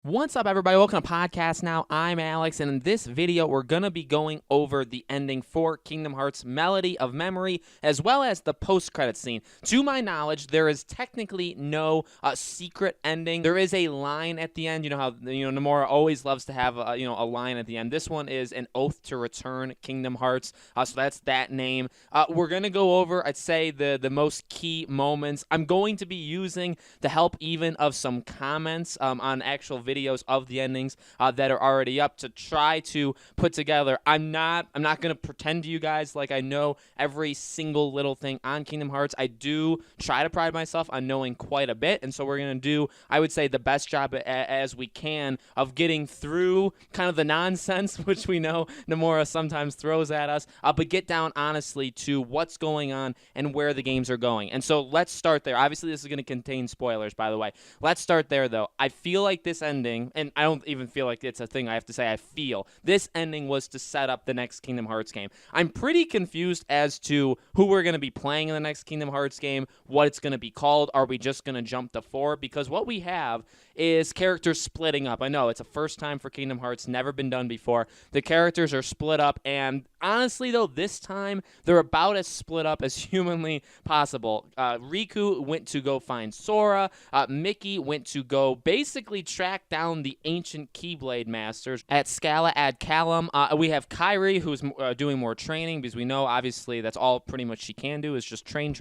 What's up, everybody? Welcome to Podcast Now. I'm Alex, and in this video, we're going to be going over the ending for Kingdom Hearts Melody of Memory, as well as the post-credit scene. To my knowledge, there is technically no secret ending. There is a line at the end. You know how Nomura always loves to have a line at the end. This one is an oath to return Kingdom Hearts, so that's that name. We're going to go over, I'd say, the most key moments. I'm going to be using the help even of some comments on actual videos of the endings that are already up to try to put together. I'm not going to pretend to you guys like I know every single little thing on Kingdom Hearts. I do try to pride myself on knowing quite a bit, and so we're going to do, I would say, the best job as we can of getting through kind of the nonsense, which we know Nomura sometimes throws at us, but get down honestly to what's going on and where the games are going. And so let's start there. Obviously, this is going to contain spoilers, by the way. Let's start there, though. I feel like this ending, and I don't even feel like it's a thing I have to say, I feel this ending was to set up the next Kingdom Hearts game. I'm pretty confused as to who we're going to be playing in the next Kingdom Hearts game, what it's going to be called. Are we just going to jump to 4? Because what we have is characters splitting up. I know it's a first time for Kingdom Hearts, never been done before. The characters are split up, and honestly, though, this time they're about as split up as humanly possible. Riku went to go find Sora. Mickey went to go basically track down the ancient Keyblade Masters at Scala Ad Kalam. We have Kairi, who's doing more training, because we know, obviously, that's all pretty much she can do is just train.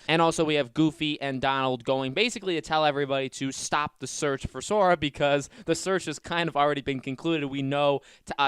And also we have Goofy and Donald going basically to tell everybody to stop the search for Sora, because the search has kind of already been concluded. We know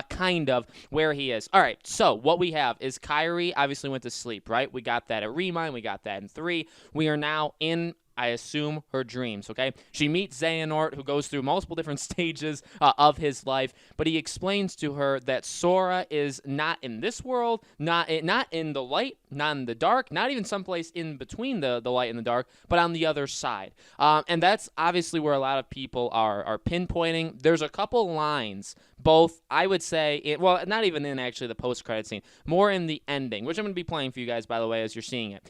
kind of where he is. All right, so what we have is Kairi obviously went to sleep, right? We got that at Remind. We got that in 3. We are now in, I assume, her dreams, okay? She meets Xehanort, who goes through multiple different stages of his life, but he explains to her that Sora is not in this world, not in the light, not in the dark, not even someplace in between the light and the dark, but on the other side. And that's obviously where a lot of people are pinpointing. There's a couple lines, both, I would say, well, not even in actually the post-credit scene, more in the ending, which I'm going to be playing for you guys, by the way, as you're seeing it.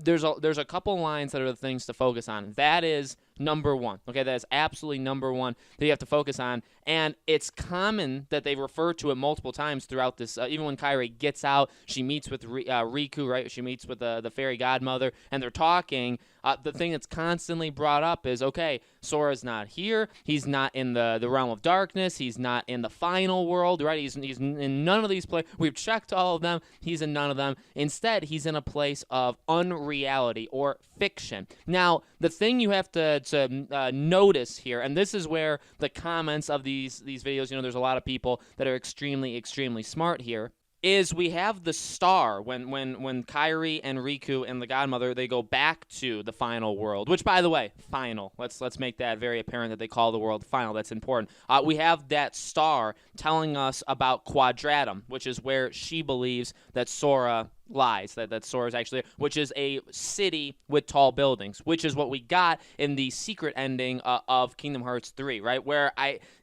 There's a couple lines that are the things to focus on. That is number one. Okay, that is absolutely number one that you have to focus on. And it's common that they refer to it multiple times throughout this. Even when Kairi gets out, she meets with Riku, right? She meets with the fairy godmother, and they're talking. The thing that's constantly brought up is, okay, Sora's not here. He's not in the realm of darkness. He's not in the final world, right? He's in none of these places. We've checked all of them. He's in none of them. Instead, he's in a place of unreality or fiction. Now, the thing you have to notice here, and this is where the comments of these videos, there's a lot of people that are extremely smart here, is we have the star when Kairi and Riku and the godmother, they go back to the final world, which, by the way, final. Let's make that very apparent that they call the world final. That's important. We have that star telling us about Quadratum, which is where she believes that Sora lies, that Sora's actually there, which is a city with tall buildings, which is what we got in the secret ending of Kingdom Hearts 3, right? Where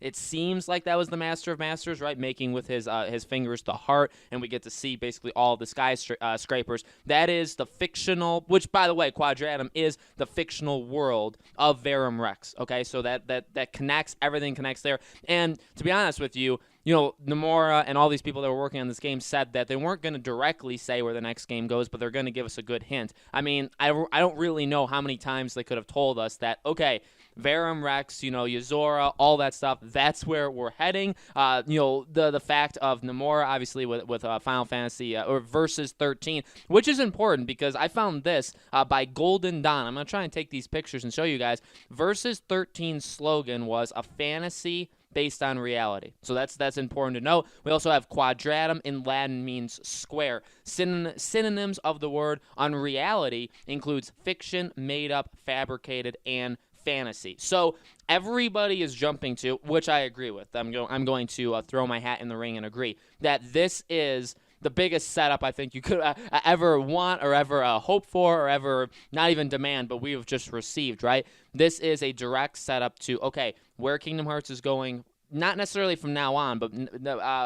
it seems like that was the Master of Masters, right? Making with his fingers the heart, and we get to see basically all the skyscrapers. That is the fictional, which, by the way, Quadratum is the fictional world of Verum Rex, okay? So that connects, everything connects there. And to be honest with you, Nomura and all these people that were working on this game said that they weren't going to directly say where the next game goes, but they're going to give us a good hint. I mean, I don't really know how many times they could have told us that, okay, Verum Rex, Yozora, all that stuff, that's where we're heading. The fact of Nomura, obviously, with Final Fantasy or Versus 13, which is important because I found this by Golden Dawn. I'm going to try and take these pictures and show you guys. Versus 13's slogan was a fantasy based on reality. So that's important to know. We also have Quadratum in Latin means square. Synonyms of the word unreality includes fiction, made up, fabricated, and fantasy. So everybody is jumping to, which I agree with. I'm going to throw my hat in the ring and agree that this is the biggest setup I think you could ever want or ever hope for or ever not even demand, but we have just received, right? This is a direct setup to, okay, where Kingdom Hearts is going, not necessarily from now on, but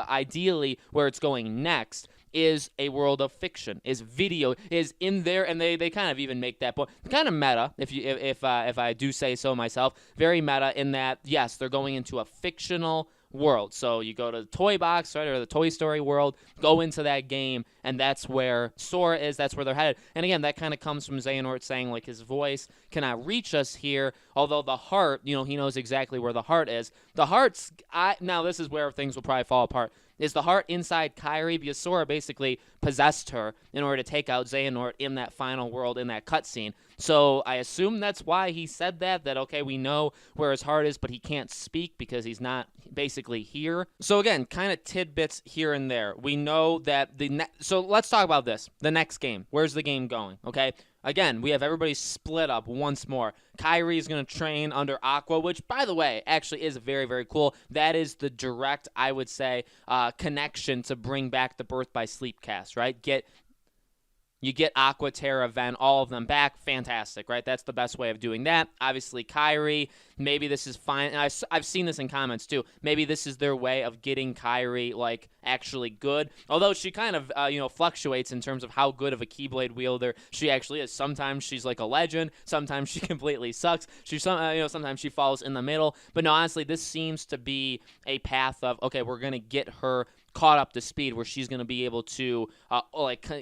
ideally where it's going next is a world of fiction, is video, is in there, and they kind of even make that point kind of meta, if I do say so myself, very meta in that, yes, they're going into a fictional world. So you go to the toy box, right, or the Toy Story world, go into that game, and that's where Sora is, that's where they're headed. And again, that kind of comes from Xehanort saying, like, his voice cannot reach us here, although the heart, he knows exactly where the heart is. The heart's, now this is where things will probably fall apart. Is the heart inside Kairi? Because Sora basically possessed her in order to take out Xehanort in that final world, in that cutscene. So I assume that's why he said that, okay, we know where his heart is, but he can't speak because he's not basically here. So again, kind of tidbits here and there. We know that so let's talk about this. The next game. Where's the game going? Okay. Again, we have everybody split up once more. Kairi is going to train under Aqua, which, by the way, actually is very, very cool. That is the direct, I would say, connection to bring back the Birth by Sleep cast, right? You get Aqua, Terra, Ven, all of them back. Fantastic, right? That's the best way of doing that. Obviously, Kairi, maybe this is fine. And I've seen this in comments, too. Maybe this is their way of getting Kairi, like, actually good. Although she kind of, fluctuates in terms of how good of a Keyblade wielder she actually is. Sometimes she's like a legend. Sometimes she completely sucks. Sometimes she falls in the middle. But no, honestly, this seems to be a path of, okay, we're going to get her caught up to speed where she's going to be able to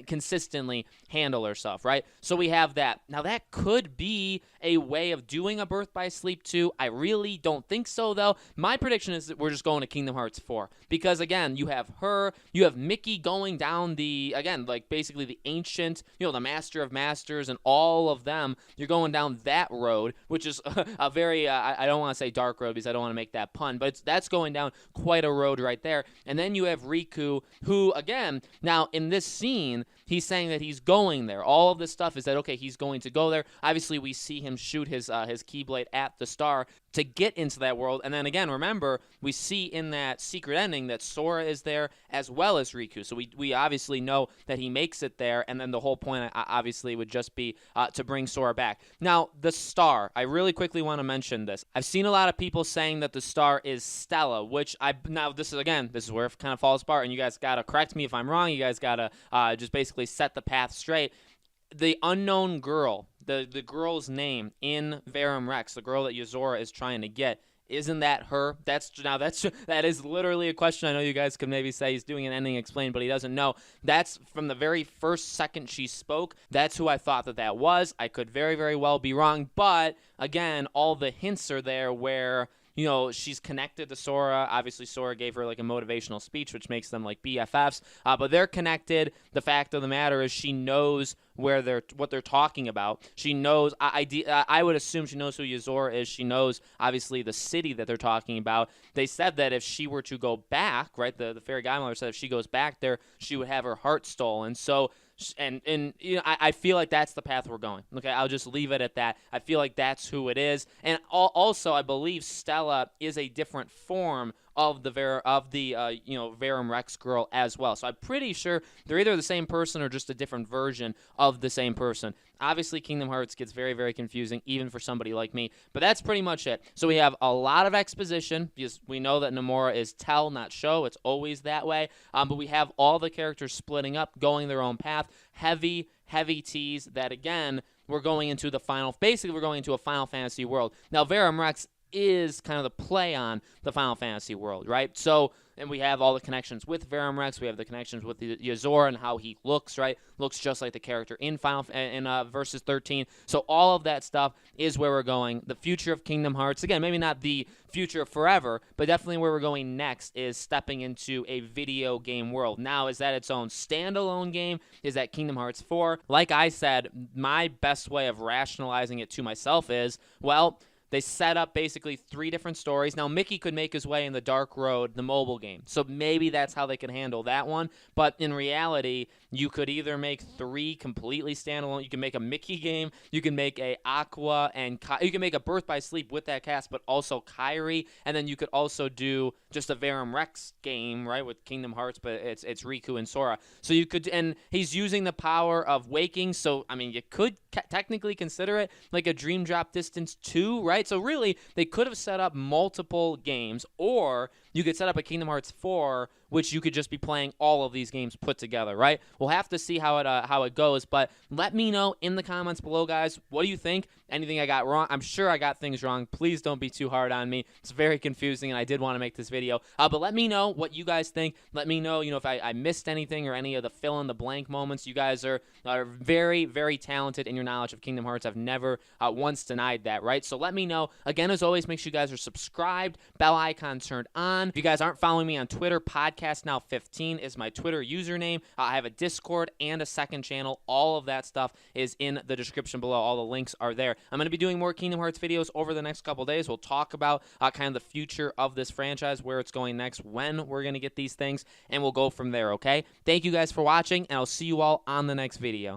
consistently handle herself, right? So we have that. Now that could be a way of doing a Birth by Sleep 2. I really don't think so, though. My prediction is that we're just going to Kingdom Hearts 4 because, again, you have her, you have Mickey going down basically the ancient, the Master of Masters and all of them. You're going down that road, which is a very, I don't want to say dark road because I don't want to make that pun, but that's going down quite a road right there. And then you have Riku, who, again, now in this scene, he's saying that he's going there. All of this stuff is that, okay, he's going to go there. Obviously, we see him shoot his Keyblade at the star to get into that world. And then again, remember, we see in that secret ending that Sora is there as well as Riku. So we obviously know that he makes it there. And then the whole point, obviously, would just be to bring Sora back. Now, the star, I really quickly want to mention this. I've seen a lot of people saying that the star is Stella, which this is where it kind of falls apart. And you guys got to correct me if I'm wrong. You guys got to just basically set the path straight. The unknown girl, the girl's name in Verum Rex, the girl that Yozora is trying to get, isn't that her? That is literally a question. I know you guys could maybe say he's doing an ending explain, but he doesn't know. That's from the very first second she spoke. That's who I thought that was. I could very, very well be wrong, but again, all the hints are there where she's connected to Sora. Obviously, Sora gave her like a motivational speech, which makes them like BFFs. But they're connected. The fact of the matter is, she knows what they're talking about. She knows. I would assume she knows who Yozora is. She knows obviously the city that they're talking about. They said that if she were to go back, right? The fairy godmother said if she goes back there, she would have her heart stolen. So. And I feel like that's the path we're going. Okay, I'll just leave it at that. I feel like that's who it is. And also, I believe Stella is a different form of the Verum Rex girl as well. So I'm pretty sure they're either the same person or just a different version of the same person. Obviously, Kingdom Hearts gets very, very confusing, even for somebody like me. But that's pretty much it. So we have a lot of exposition, because we know that Nomura is tell, not show. It's always that way. But we have all the characters splitting up, going their own path. Heavy, heavy tease that, again, we're going into a Final Fantasy world. Now, Verum Rex is kind of the play on the Final Fantasy world, right? So, and we have all the connections with Verum Rex. We have the connections with the Yozora and how he looks, right? Looks just like the character in Versus 13. So all of that stuff is where we're going. The future of Kingdom Hearts, again, maybe not the future forever, but definitely where we're going next is stepping into a video game world. Now, is that its own standalone game? Is that Kingdom Hearts 4? Like I said, my best way of rationalizing it to myself is, well, they set up basically 3 different stories. Now, Mickey could make his way in the Dark Road, the mobile game. So maybe that's how they can handle that one. But in reality, you could either make 3 completely standalone. You can make a Mickey game. You can make a Aqua and you can make a Birth by Sleep with that cast, but also Kairi. And then you could also do just a Verum Rex game, right, with Kingdom Hearts, but it's Riku and Sora. So you could, and he's using the power of waking. So, I mean, you could technically consider it like a Dream Drop Distance 2, right? So really, they could have set up multiple games, or you could set up a Kingdom Hearts 4 which you could just be playing all of these games put together, right? We'll have to see how it goes, but let me know in the comments below, guys. What do you think? Anything I got wrong? I'm sure I got things wrong. Please don't be too hard on me. It's very confusing, and I did want to make this video. But let me know what you guys think. Let me know, if I missed anything or any of the fill-in-the-blank moments. You guys are very, very talented in your knowledge of Kingdom Hearts. I've never once denied that, right? So let me know. Again, as always, make sure you guys are subscribed, bell icon turned on. If you guys aren't following me on Twitter, PodcastNow15 is my Twitter username. I have a Discord and a second channel. All of that stuff is in the description below. All the links are there. I'm going to be doing more Kingdom Hearts videos over the next couple days. We'll talk about kind of the future of this franchise, where it's going next, when we're going to get these things, and we'll go from there, okay? Thank you guys for watching, and I'll see you all on the next video.